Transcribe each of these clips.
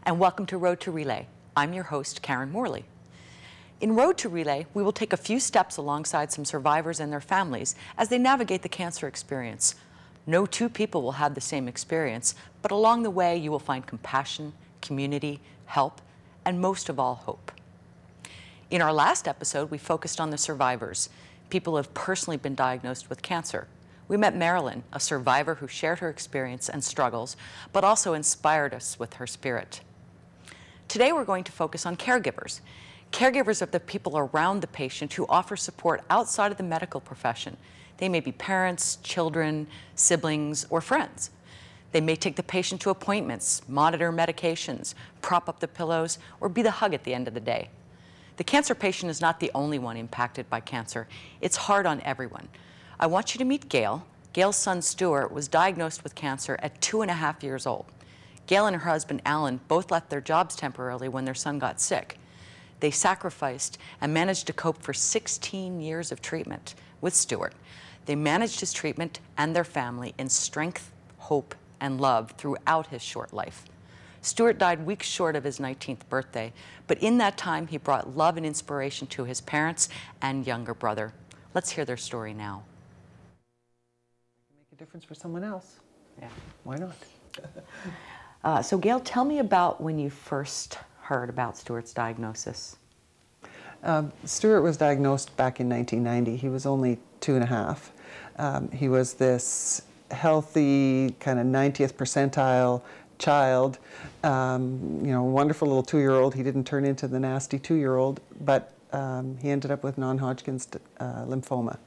and welcome to Road to Relay. I'm your host, Karen Morley. In Road to Relay, we will take a few steps alongside some survivors and their families as they navigate the cancer experience. No two people will have the same experience, but along the way you will find compassion, community, help, and most of all, hope. In our last episode, we focused on the survivors, people who have personally been diagnosed with cancer. We met Marilyn, a survivor who shared her experience and struggles, but also inspired us with her spirit. Today we're going to focus on caregivers. Caregivers are the people around the patient who offer support outside of the medical profession. They may be parents, children, siblings, or friends. They may take the patient to appointments, monitor medications, prop up the pillows, or be the hug at the end of the day. The cancer patient is not the only one impacted by cancer. It's hard on everyone. I want you to meet Gail. Gail's son, Stuart, was diagnosed with cancer at 2.5 years old. Gail and her husband, Alan, both left their jobs temporarily when their son got sick. They sacrificed and managed to cope for 16 years of treatment with Stuart. They managed his treatment and their family in strength, hope, and love throughout his short life. Stuart died weeks short of his 19th birthday, but in that time he brought love and inspiration to his parents and younger brother. Let's hear their story now. Make a difference for someone else. Yeah. Why not? So Gail, tell me about when you first heard about Stuart's diagnosis. Stuart was diagnosed back in 1990. He was only 2.5. He was this healthy, kind of 90th percentile child, wonderful little 2-year-old. He didn't turn into the nasty 2-year-old, but he ended up with non-Hodgkin's lymphoma.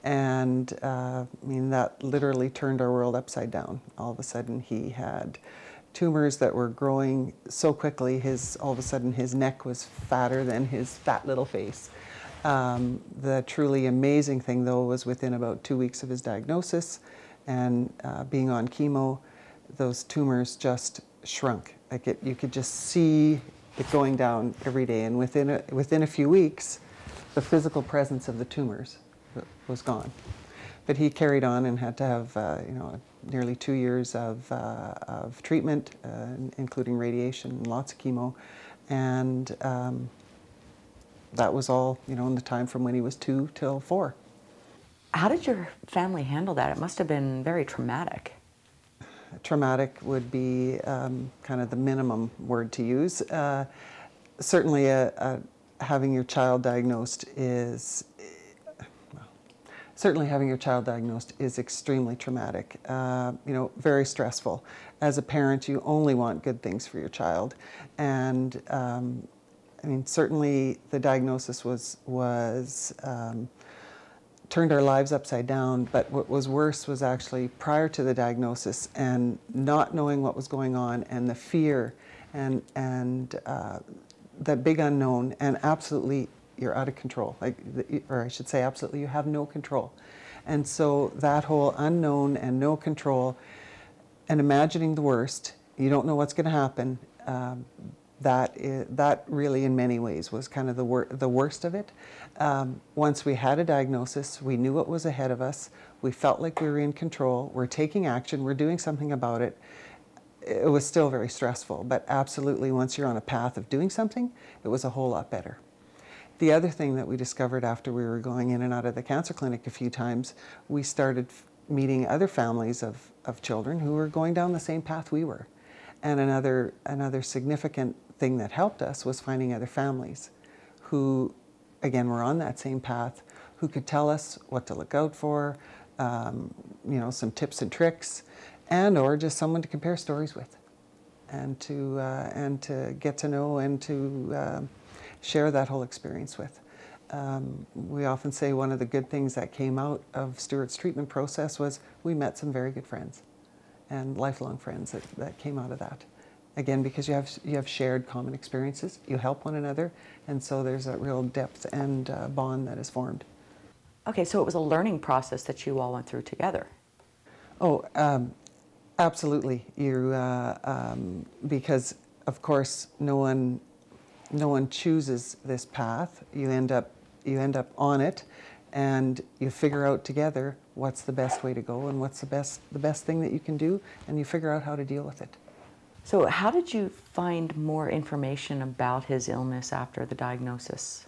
And that literally turned our world upside down. All of a sudden he had tumors that were growing so quickly, all of a sudden his neck was fatter than his fat little face. The truly amazing thing though was within about 2 weeks of his diagnosis and being on chemo, those tumors just shrunk. You could just see it going down every day, and within a few weeks, the physical presence of the tumors was gone. But he carried on and had to have nearly 2 years of treatment, including radiation and lots of chemo, and that was all in the time from when he was 2 till 4. How did your family handle that? It must have been very traumatic. Traumatic would be kind of the minimum word to use. Certainly having your child diagnosed is extremely traumatic, very stressful. As a parent, you only want good things for your child. And certainly the diagnosis was turned our lives upside down, but what was worse was actually prior to the diagnosis and not knowing what was going on, and the fear and that big unknown, and absolutely you're out of control, or I should say absolutely you have no control. And so that whole unknown and no control and imagining the worst, you don't know what's going to happen, that really in many ways was kind of the worst of it. Once we had a diagnosis, we knew what was ahead of us, we felt like we were in control, we're taking action, we're doing something about it. It was still very stressful, but absolutely once you're on a path of doing something, it was a whole lot better. The other thing that we discovered after we were going in and out of the cancer clinic a few times, we started meeting other families of children who were going down the same path we were. And another significant thing that helped us was finding other families who, again, were on that same path, who could tell us what to look out for, some tips and tricks, and or just someone to compare stories with, and to get to know and to share that whole experience with. We often say one of the good things that came out of Stuart's treatment process was we met some very good friends and lifelong friends that came out of that. Again, because you have shared common experiences, you help one another, and so there's a real depth and bond that is formed. Okay, so it was a learning process that you all went through together. Oh, absolutely. Because of course no one chooses this path. You end up on it, and you figure out together what's the best way to go and what's the best thing that you can do, and you figure out how to deal with it. So how did you find more information about his illness after the diagnosis?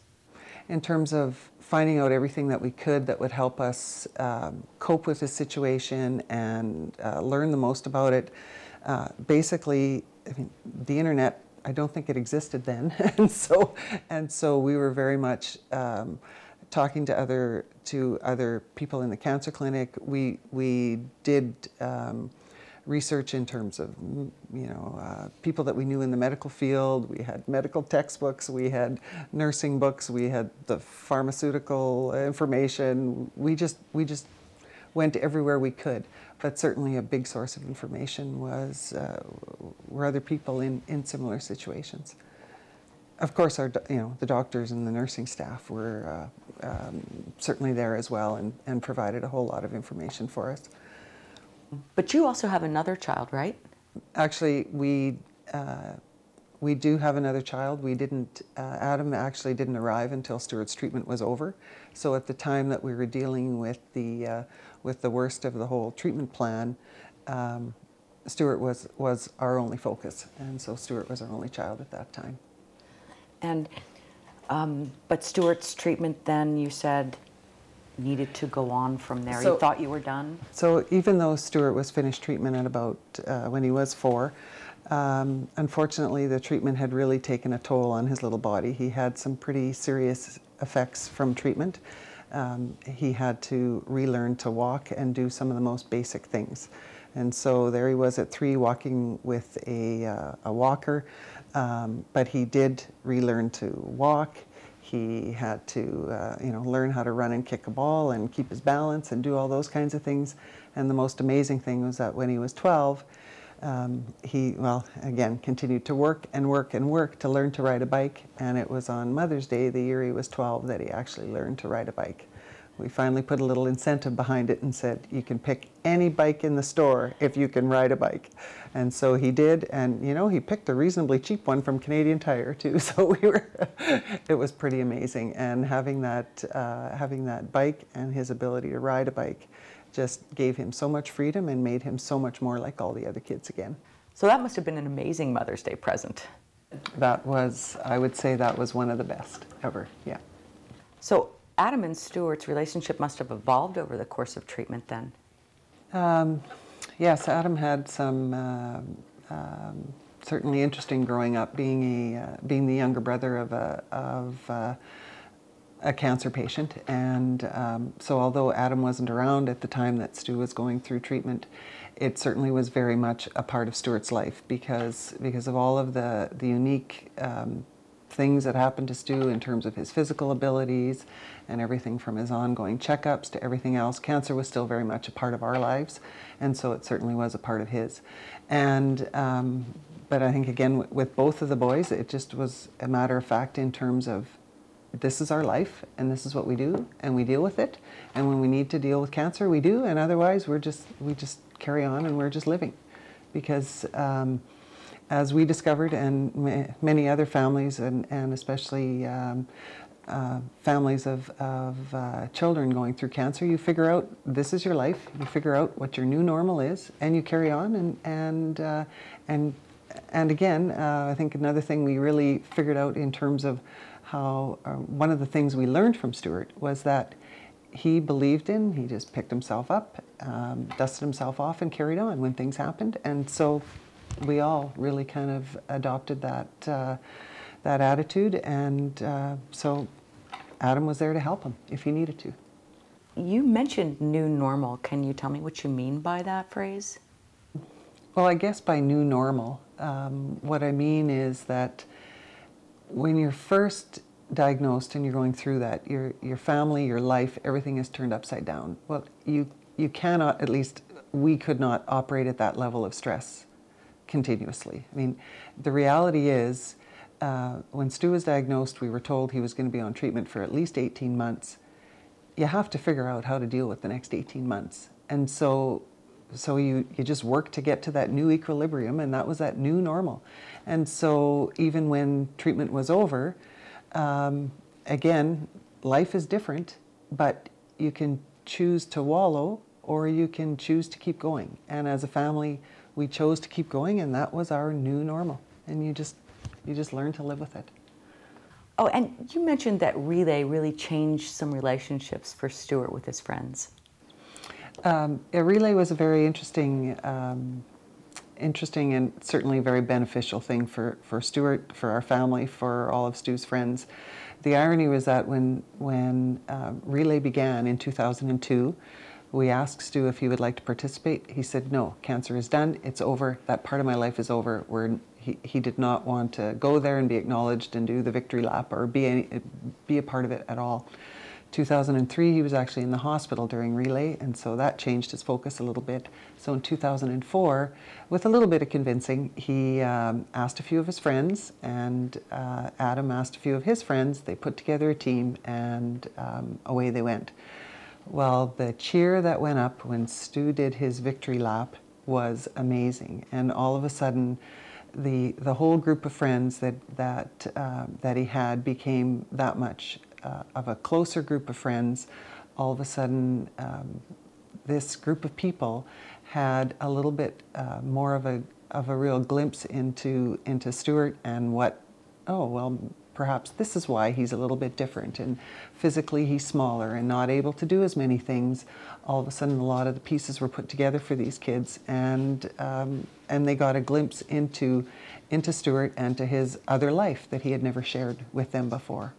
In terms of finding out everything that we could that would help us cope with the situation and learn the most about it. Basically, I mean, the internet, I don't think it existed then, and so we were very much talking to other people in the cancer clinic. We did research in terms of, people that we knew in the medical field. We had medical textbooks, we had nursing books, we had the pharmaceutical information. We just went everywhere we could. But certainly a big source of information were other people in similar situations. Of course, the doctors and the nursing staff were certainly there as well and provided a whole lot of information for us. But you also have another child, right? Actually, we do have another child. We didn't. Adam actually didn't arrive until Stuart's treatment was over. So at the time that we were dealing with the worst of the whole treatment plan, Stuart was our only focus, and so Stuart was our only child at that time. And but Stuart's treatment then, you said, needed to go on from there. You thought you were done? So even though Stuart was finished treatment at about when he was 4, unfortunately the treatment had really taken a toll on his little body. He had some pretty serious effects from treatment. He had to relearn to walk and do some of the most basic things. And so there he was at 3 walking with a walker, but he did relearn to walk. He had to, learn how to run and kick a ball and keep his balance and do all those kinds of things. And the most amazing thing was that when he was 12, he, again, continued to work and work and work to learn to ride a bike. And it was on Mother's Day, the year he was 12, that he actually learned to ride a bike. We finally put a little incentive behind it and said, you can pick any bike in the store if you can ride a bike. And so he did, and he picked a reasonably cheap one from Canadian Tire too, so it was pretty amazing. And having that bike and his ability to ride a bike just gave him so much freedom and made him so much more like all the other kids again. So that must have been an amazing Mother's Day present. I would say that was one of the best ever, yeah. So Adam and Stuart's relationship must have evolved over the course of treatment then. Yes, Adam had some certainly interesting growing up, being the younger brother of a cancer patient, and so although Adam wasn't around at the time that Stu was going through treatment, it certainly was very much a part of Stuart's life because of all of the unique things that happened to Stu in terms of his physical abilities and everything from his ongoing checkups to everything else. Cancer was still very much a part of our lives, and so it certainly was a part of his. And but I think again with both of the boys, it just was a matter of fact in terms of this is our life and this is what we do and we deal with it, and when we need to deal with cancer we do, and otherwise we just carry on and we're just living, because as we discovered, and many other families, and especially families of children going through cancer, you figure out this is your life. You figure out what your new normal is, and you carry on. And again, I think another thing we really figured out in terms of how one of the things we learned from Stuart was that he believed in. He just picked himself up, dusted himself off, and carried on when things happened. And so we all really kind of adopted that attitude, and so Adam was there to help him if he needed to. You mentioned new normal. Can you tell me what you mean by that phrase? Well, I guess by new normal, what I mean is that when you're first diagnosed and you're going through that, your family, your life, everything is turned upside down. Well, you cannot, at least we could not operate at that level of stress continuously. I mean, the reality is, when Stu was diagnosed, we were told he was going to be on treatment for at least 18 months. You have to figure out how to deal with the next 18 months. And so you just work to get to that new equilibrium, and that was that new normal. And so even when treatment was over, again, life is different, but you can choose to wallow or you can choose to keep going. And as a family, we chose to keep going, and that was our new normal. And you just learn to live with it. Oh, and you mentioned that Relay really changed some relationships for Stuart with his friends. Relay was a very interesting and certainly very beneficial thing for Stuart, for our family, for all of Stu's friends. The irony was that when Relay began in 2002, we asked Stu if he would like to participate. He said, no, cancer is done, it's over, that part of my life is over. He did not want to go there and be acknowledged and do the victory lap or be a part of it at all. 2003, he was actually in the hospital during Relay, and so that changed his focus a little bit. So in 2004, with a little bit of convincing, he asked a few of his friends, and Adam asked a few of his friends. They put together a team, and away they went. Well, the cheer that went up when Stu did his victory lap was amazing, and all of a sudden, the whole group of friends that he had became that much of a closer group of friends. All of a sudden, this group of people had a little bit more of a real glimpse into Stuart and what, oh, well, perhaps this is why he's a little bit different, and physically he's smaller and not able to do as many things. All of a sudden, a lot of the pieces were put together for these kids, and they got a glimpse into Stuart and to his other life that he had never shared with them before.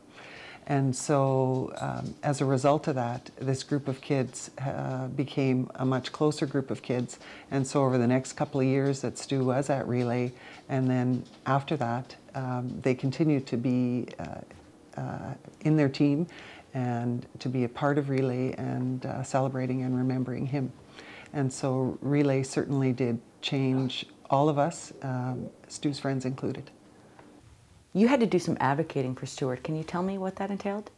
And so as a result of that, this group of kids became a much closer group of kids. And so over the next couple of years that Stu was at Relay, and then after that, they continued to be in their team and to be a part of Relay and celebrating and remembering him. And so Relay certainly did change all of us, Stu's friends included. You had to do some advocating for Stuart. Can you tell me what that entailed?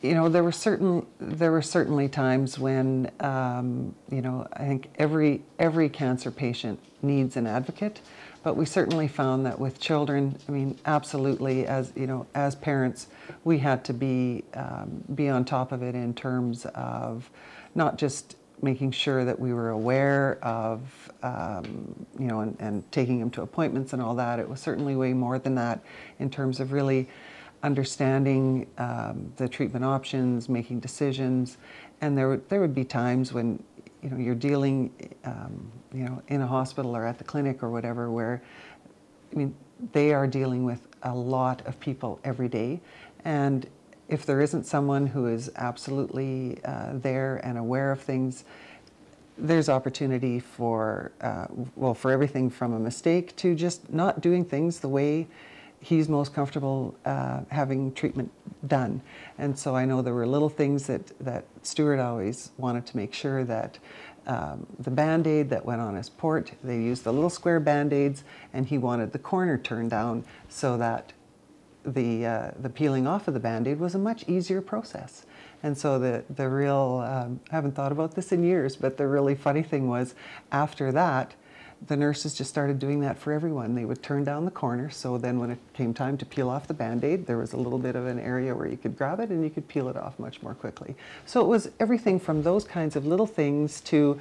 You know, there were certainly times when, you know, I think every cancer patient needs an advocate, but we certainly found that with children, I mean, absolutely, as you know, as parents, we had to be on top of it in terms of not just making sure that we were aware of, you know, and taking them to appointments and all that. It was certainly way more than that in terms of really understanding the treatment options, making decisions. And there would be times when, you know, you're dealing, you know, in a hospital or at the clinic or whatever, where, I mean, they are dealing with a lot of people every day. And if there isn't someone who is absolutely there and aware of things, there's opportunity for, well, for everything from a mistake to just not doing things the way he's most comfortable having treatment done. And so I know there were little things that Stuart always wanted to make sure that the Band-Aid that went on his port, they used the little square Band-Aids, and he wanted the corner turned down so that the peeling off of the Band-Aid was a much easier process. And so the real, I haven't thought about this in years, but the really funny thing was after that, the nurses just started doing that for everyone. They would turn down the corner, so then when it came time to peel off the Band-Aid, there was a little bit of an area where you could grab it and you could peel it off much more quickly. So it was everything from those kinds of little things to,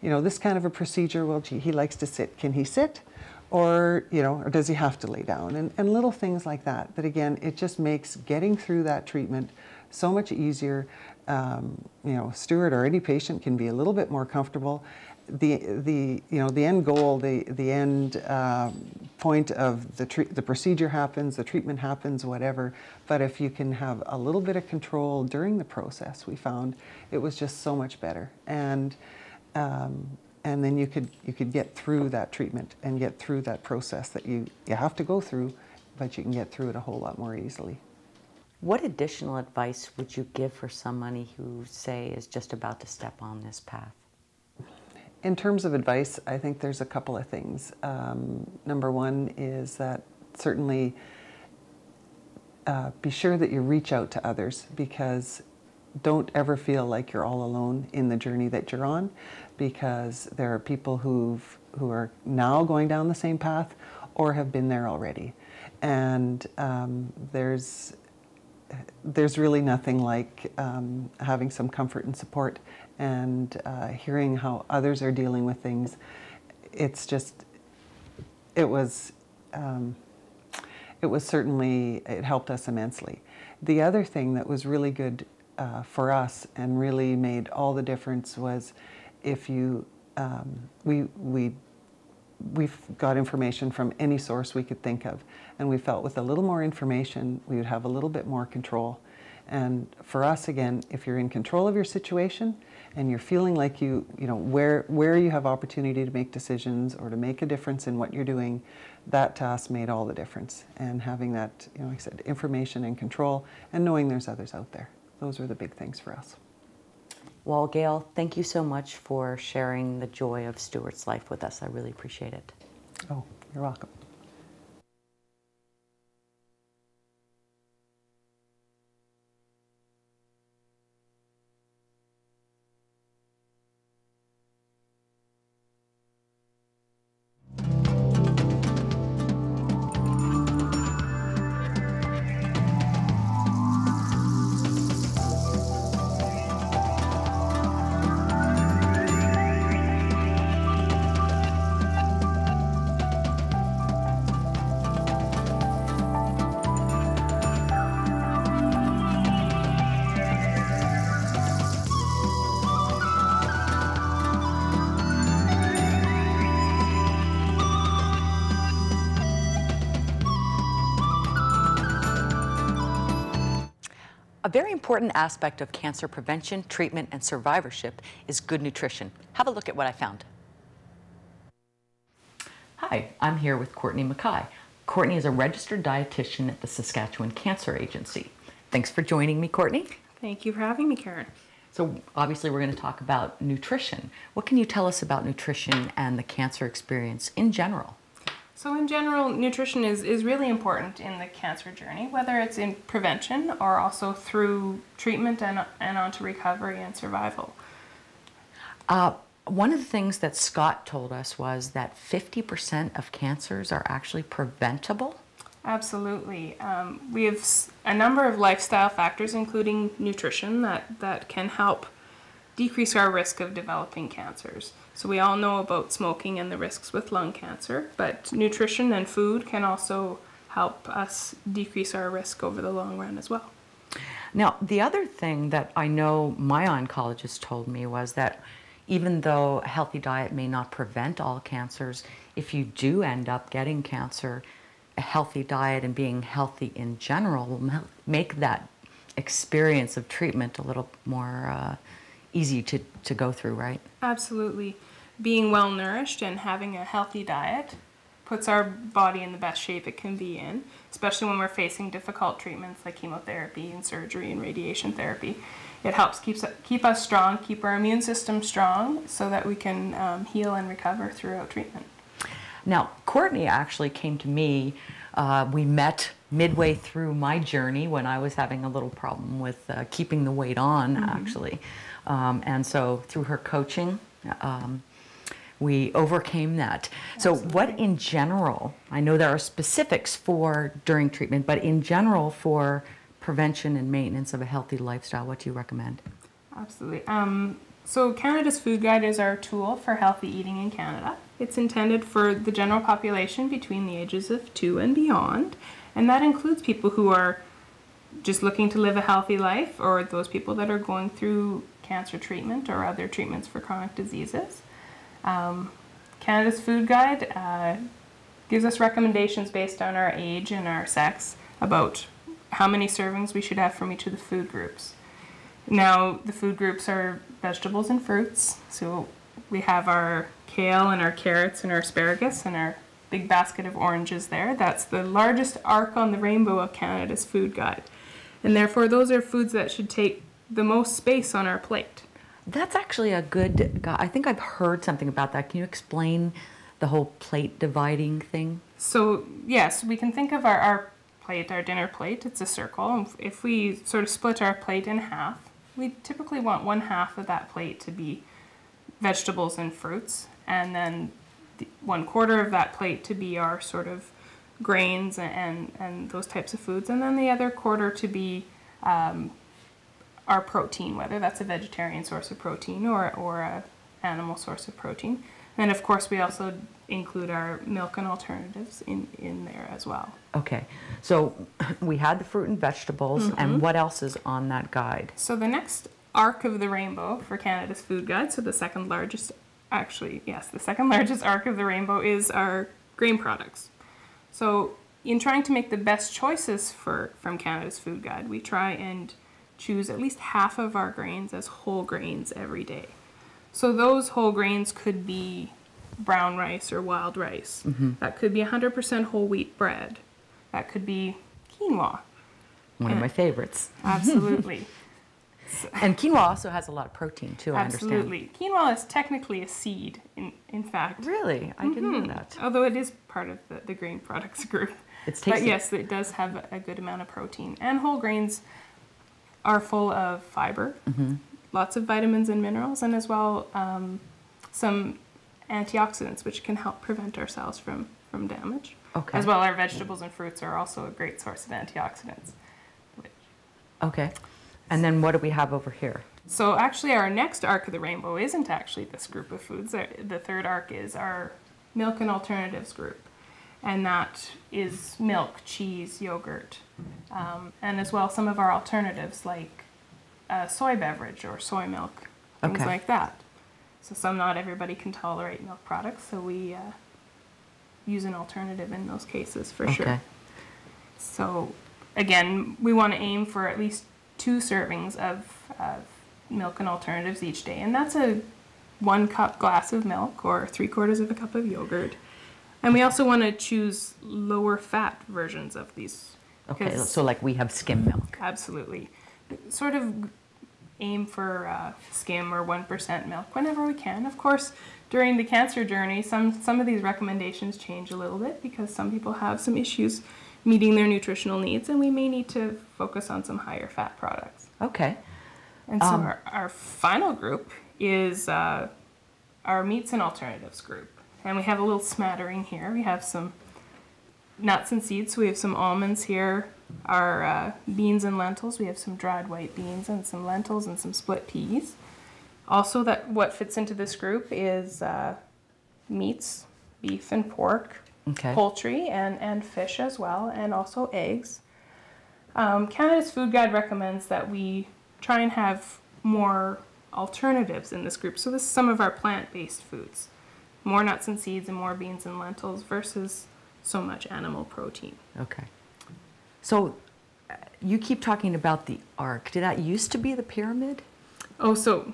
you know, this kind of a procedure, well, gee, he likes to sit. Can he sit? Or, you know, or does he have to lay down? And little things like that. But again, it just makes getting through that treatment so much easier. You know, Stuart or any patient can be a little bit more comfortable. The you know, the end goal, the end point of the procedure happens, the treatment happens, whatever. But if you can have a little bit of control during the process, we found it was just so much better. And then you could get through that treatment and get through that process that you have to go through, but you can get through it a whole lot more easily. What additional advice would you give for somebody who, say, is just about to step on this path? In terms of advice, I think there's a couple of things. Number one is that certainly be sure that you reach out to others, because don't ever feel like you're all alone in the journey that you're on, because there are people who are now going down the same path or have been there already. And there's really nothing like having some comfort and support and hearing how others are dealing with things. it's just, it was certainly, it helped us immensely. The other thing that was really good for us and really made all the difference was if you, we've got information from any source we could think of, and we felt with a little more information we would have a little bit more control. And for us, again, if you're in control of your situation and you're feeling like you know where you have opportunity to make decisions or to make a difference in what you're doing, that to us made all the difference. And having that, you know, like I said, information and control, and knowing there's others out there, those were the big things for us. Well, Gail, thank you so much for sharing the joy of Stuart's life with us. I really appreciate it. Oh, you're welcome. A very important aspect of cancer prevention, treatment, and survivorship is good nutrition. Have a look at what I found. Hi, I'm here with Courtney Mackay. Courtney is a registered dietitian at the Saskatchewan Cancer Agency. Thanks for joining me, Courtney. Thank you for having me, Karen. So obviously we're going to talk about nutrition. What can you tell us about nutrition and the cancer experience in general? So in general, nutrition is really important in the cancer journey, whether it's in prevention or also through treatment and on to recovery and survival. One of the things that Scott told us was that 50% of cancers are actually preventable. Absolutely. We have a number of lifestyle factors, including nutrition, that can help decrease our risk of developing cancers. So we all know about smoking and the risks with lung cancer, but nutrition and food can also help us decrease our risk over the long run as well. Now, the other thing that I know my oncologist told me was that even though a healthy diet may not prevent all cancers, if you do end up getting cancer, a healthy diet and being healthy in general will make that experience of treatment a little more easy to go through, right? Absolutely. Being well nourished and having a healthy diet puts our body in the best shape it can be in, especially when we're facing difficult treatments like chemotherapy and surgery and radiation therapy. It helps keep us strong, keep our immune system strong so that we can heal and recover throughout treatment. Now, Courtney actually came to me. We met midway through my journey when I was having a little problem with keeping the weight on, actually. And so through her coaching, we overcame that. Absolutely. So what in general, I know there are specifics for during treatment, but in general for prevention and maintenance of a healthy lifestyle, what do you recommend? Absolutely. So Canada's Food Guide is our tool for healthy eating in Canada. It's intended for the general population between the ages of 2 and beyond, and that includes people who are just looking to live a healthy life, or those people that are going through cancer treatment or other treatments for chronic diseases. Canada's Food Guide gives us recommendations based on our age and our sex about how many servings we should have from each of the food groups. Now, the food groups are vegetables and fruits, so we have our kale and our carrots and our asparagus and our big basket of oranges there. That's the largest arc on the rainbow of Canada's Food Guide. And therefore, those are foods that should take the most space on our plate. That's actually a good, I think I've heard something about that. Can you explain the whole plate dividing thing? So, yes, we can think of our plate, our dinner plate. It's a circle. And if we sort of split our plate in half, we typically want 1/2 of that plate to be vegetables and fruits, and then 1/4 of that plate to be our sort of grains and those types of foods, and then the other quarter to be our protein, whether that's a vegetarian source of protein or a animal source of protein. And of course, we also include our milk and alternatives in there as well. Okay, so we had the fruit and vegetables, and what else is on that guide? So the next arc of the rainbow for Canada's Food Guide, so the second largest, actually, yes, the second largest arc of the rainbow is our grain products. So in trying to make the best choices from Canada's Food Guide, we try and choose at least half of our grains as whole grains every day. So those whole grains could be brown rice or wild rice. That could be 100% whole wheat bread. That could be quinoa. One of my favorites. Absolutely. And quinoa also has a lot of protein too, I understand. Absolutely. Quinoa is technically a seed, in fact. Really? I didn't know that. Although it is part of the grain products group. It's tasty. But yes, it does have a good amount of protein. And whole grains are full of fiber, lots of vitamins and minerals, and as well some antioxidants, which can help prevent our cells from damage. Okay. As well, our vegetables and fruits are also a great source of antioxidants. Okay. And then what do we have over here? So actually our next arc of the rainbow isn't actually this group of foods. The third arc is our milk and alternatives group. And that is milk, cheese, yogurt, and as well some of our alternatives like soy beverage or soy milk, things like that. So not everybody can tolerate milk products, so we use an alternative in those cases for sure. So again, we want to aim for at least 2 servings of milk and alternatives each day, and that's a 1 cup glass of milk or 3/4 of a cup of yogurt. And we also want to choose lower fat versions of these. Okay, so like we have skim milk. Absolutely. Sort of aim for skim or 1% milk whenever we can. Of course, during the cancer journey, some of these recommendations change a little bit because some people have some issues meeting their nutritional needs, and we may need to focus on some higher fat products. Okay. And so our final group is our meats and alternatives group. And we have a little smattering here. We have some nuts and seeds. So we have some almonds here, our beans and lentils. We have some dried white beans and some lentils and some split peas. Also, what fits into this group is meats, beef and pork, poultry and fish as well, and also eggs. Canada's Food Guide recommends that we try and have more alternatives in this group. So this is some of our plant-based foods. More nuts and seeds and more beans and lentils versus so much animal protein. Okay. So you keep talking about the arc. Did that used to be the pyramid? Oh, so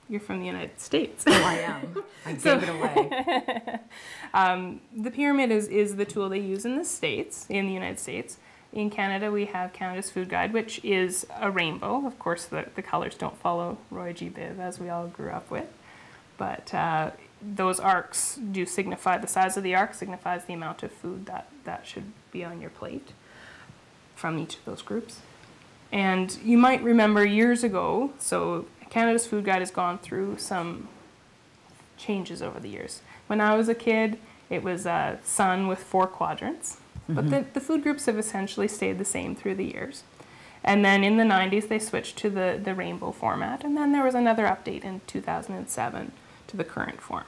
you're from the United States. Oh, I am. I gave it away. The pyramid is the tool they use in the United States. In Canada, we have Canada's Food Guide, which is a rainbow. Of course, the colors don't follow Roy G. Biv, as we all grew up with. But those arcs do signify, the size of the arc signifies the amount of food that should be on your plate from each of those groups. And you might remember years ago, so Canada's Food Guide has gone through some changes over the years. When I was a kid, it was a sun with 4 quadrants, but the food groups have essentially stayed the same through the years. And then in the 90s, they switched to the rainbow format, and then there was another update in 2007 to the current form.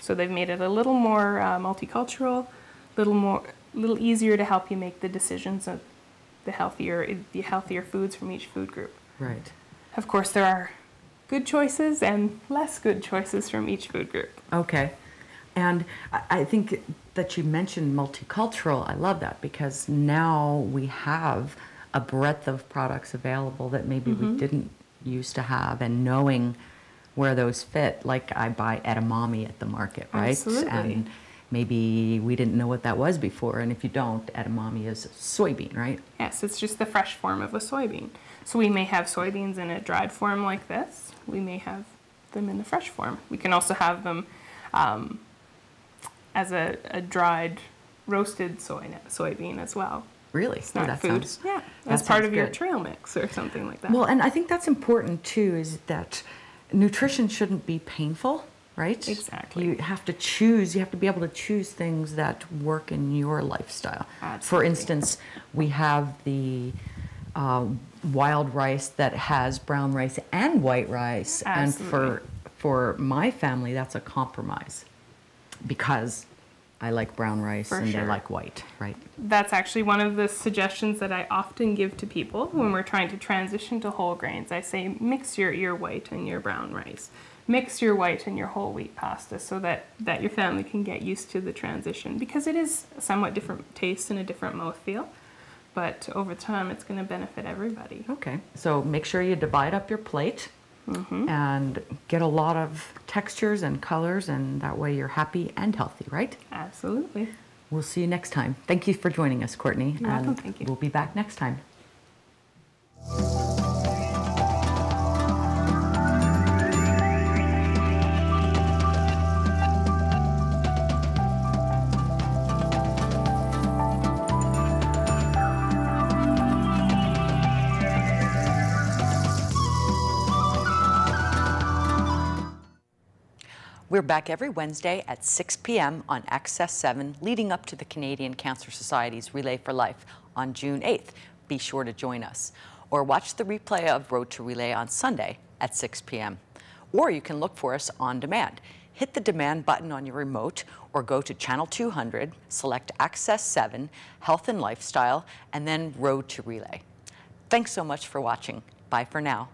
So they've made it a little more multicultural, little easier to help you make the decisions of the healthier foods from each food group. Right. Of course, there are good choices and less good choices from each food group. Okay. And I think that you mentioned multicultural. I love that because now we have a breadth of products available that maybe we didn't used to have, and knowing where those fit, like I buy edamame at the market, right? Absolutely. And maybe we didn't know what that was before, and if you don't, edamame is soybean, right? Yes, it's just the fresh form of a soybean. So we may have soybeans in a dried form like this. We may have them in the fresh form. We can also have them as a dried, roasted soybean as well. Really? Snack that food. Sounds, yeah, that as part sounds of your good. trail mix or something like that. Well, and I think that's important too, is that nutrition shouldn't be painful, right? Exactly. You have to choose, you have to be able to choose things that work in your lifestyle. Absolutely. For instance, we have the wild rice that has brown rice and white rice. Absolutely. And for my family, that's a compromise. because I like brown rice For and sure. they like white, right? That's actually one of the suggestions that I often give to people when we're trying to transition to whole grains. I say mix your white and your brown rice. Mix your white and your whole wheat pasta so that your family can get used to the transition, because it is a somewhat different taste and a different mouthfeel. But over time, it's going to benefit everybody. Okay, so make sure you divide up your plate and get a lot of textures and colors, and that way you're happy and healthy, right? Absolutely. We'll see you next time. Thank you for joining us, Courtney. You're welcome, and thank you. We'll be back next time. We're back every Wednesday at 6 p.m. on Access 7, leading up to the Canadian Cancer Society's Relay for Life on June 8th. Be sure to join us. Or watch the replay of Road to Relay on Sunday at 6 p.m. Or you can look for us on demand. Hit the demand button on your remote or go to Channel 200, select Access 7, Health and Lifestyle, and then Road to Relay. Thanks so much for watching. Bye for now.